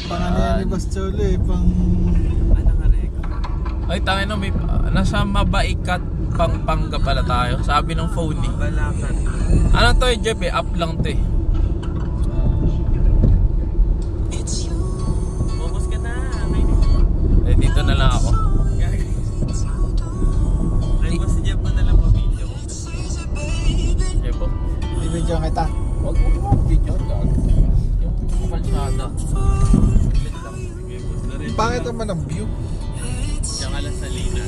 Pangalan ni Boss Cholo eh, pang... Ano ka record? Ay, tayo na may... Nasa Mabaikat, Pampanga pala tayo. Sabi ng phone eh. Balakan. Ano to eh, Jeff eh? Up lang to eh. Focus ka na. Eh, dito na lang ako. Ay, mo si Jeff mo na lang pa-video. Jeff oh. Ibidyo kita. Huwag mo yung video dog. Yung kalsada. Saglit lang. Sige, boss na rin. Bakit naman ang view? Diyan ka lang sa Lina.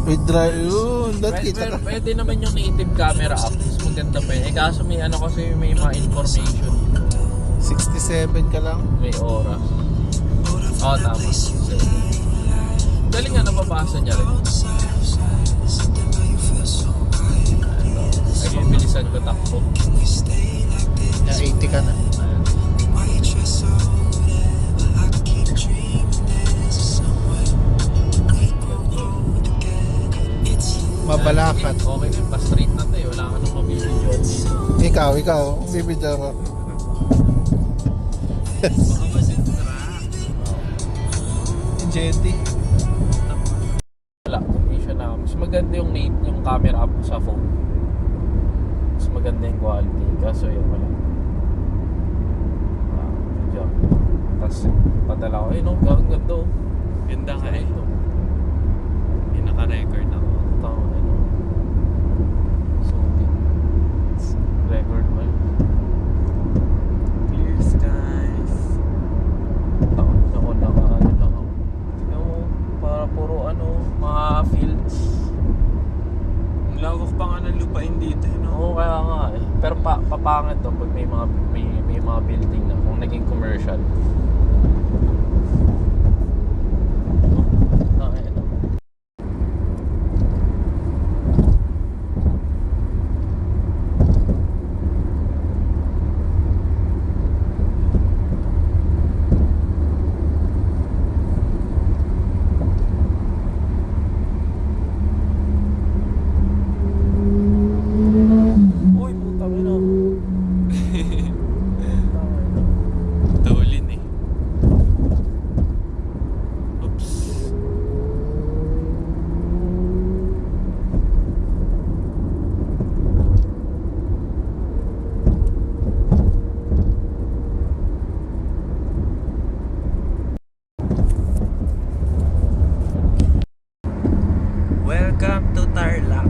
With dry yun. Dahil kita ka. Pwede naman yung native camera app. Mas maganda pa yun. Eh kaso may ano kasi may mga information. 67 ka lang. May oras. Oo, tama. Galing nga nababasa niya rin. Ay, bilisan ko takbo. Na 80 ka na. Ayan. Mabalakat. Okay na, pa-straight na tayo. Wala ka nang mabibidyo. Ikaw, bibidyo ko. Baka masitra. Jetty. Wala, hindi siya na. Mas maganda yung camera app sa phone. Mas maganda yung quality. Kaso yun, wala. Video. Tapos, padala ko. Eh, no, ang ganda oh. Ganda ka eh. Ito. Yung naka-record ako. Tama, ano. So, record mo yun. Clear skies. Tama, ako naka-ano lang ako. Tignan mo, para puro ano, mga fields. Ang lawak pa nga ng lupain dito, no? Oo, kaya nga eh. Pero papangit to pag may mga building na kung naging commercial. Okay, ano. Uy, putang ina. Tawalin eh. Oops. Welcome to Tarlac.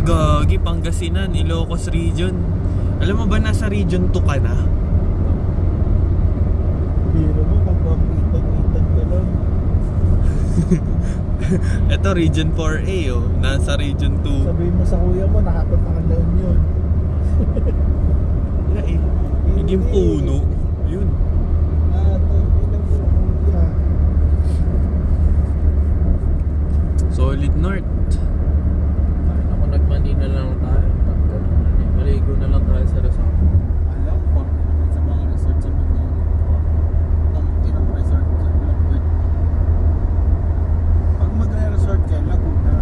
Gagi, Pangasinan, Ilocos Region. Alam mo ba nasa Region 2 ka na? Biro mo, pagpapitan-itan ka lang. Ito Region 4A oh, nasa Region 2. Sabihin mo sa kuya mo, nakapunta ka lang yun. Wala eh. Naging puno. Yun. Ito, pinang kuya. Solid North. Ayun ako, nag-Manila lang tayo. Maligo na lang tayo sa Rizal. Alam ko, sa mga resort sa Manila. Ang inang resort sa Laguna. Pag magre-resort ka, Laguna,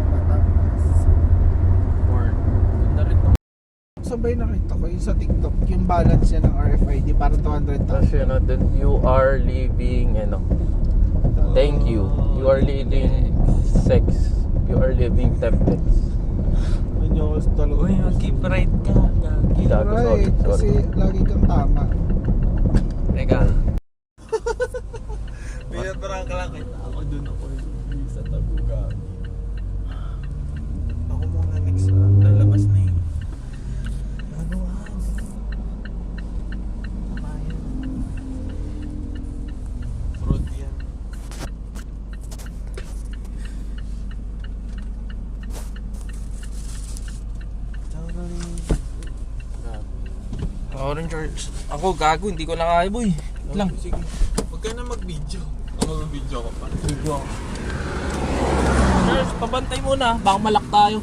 Batangas. Or, ganda rin to. Sabay nakita ko yung sa TikTok, yung balance niya ng RFID, parang 200,000. Tapos yun, dun, you are living, ano, thank you. You are living sex. You are living templates. Ano ko talaga. Uy, mag-keep right ka. Gagi. Gago, sorry, Right, kasi sorry. lagi kang tama. Teka. Binabarang ka lang kita. Ako dun ako sa Tabuga. Ako muna next. Lalabas na eh. Gagawan. Tama yan. Fruit yan. Orange. Ako gago, hindi ko na kaya boy. Wait lang. Sige. Huwag ka na mag-video. Ako mag-video Video ko pa. Video. Charles, pabantay muna. Baka malak tayo.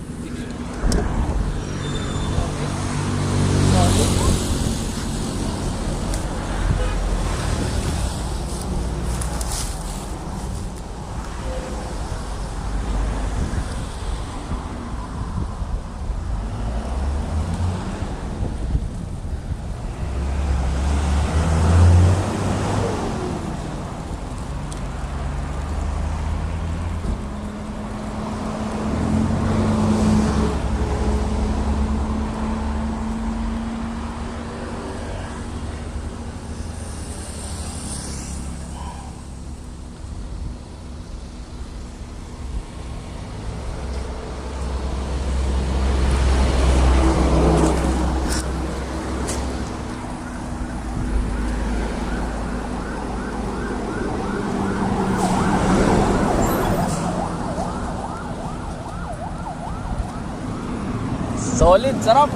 Solid, sarap.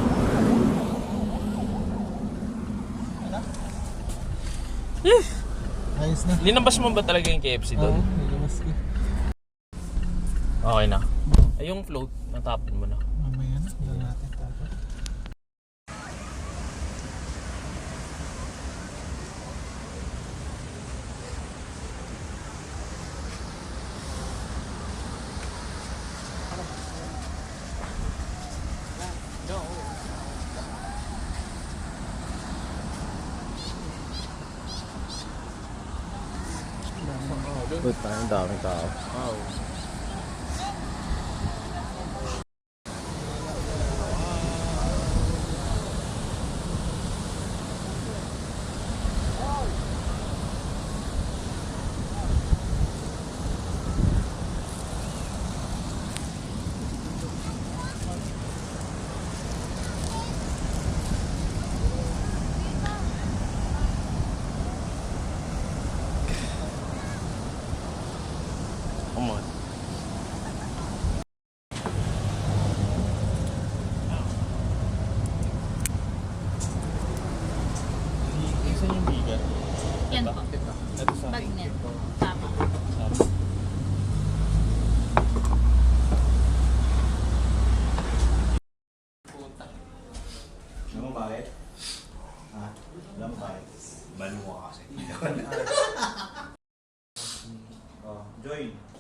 Ayos na. Linabas mo ba talaga yung KFC doon? nilabas ko. Okay na. Ay, yung float, natapin mo na. Mamaya na. Wala natin tapos. Puta, ang daming tao. Wow. Come on. Saan yung bigat? Yan po. Ito sa Bagnet. Tama. Alam mo bakit? Ha? Alam mo bakit? Baliw ka kasi. Oh, join.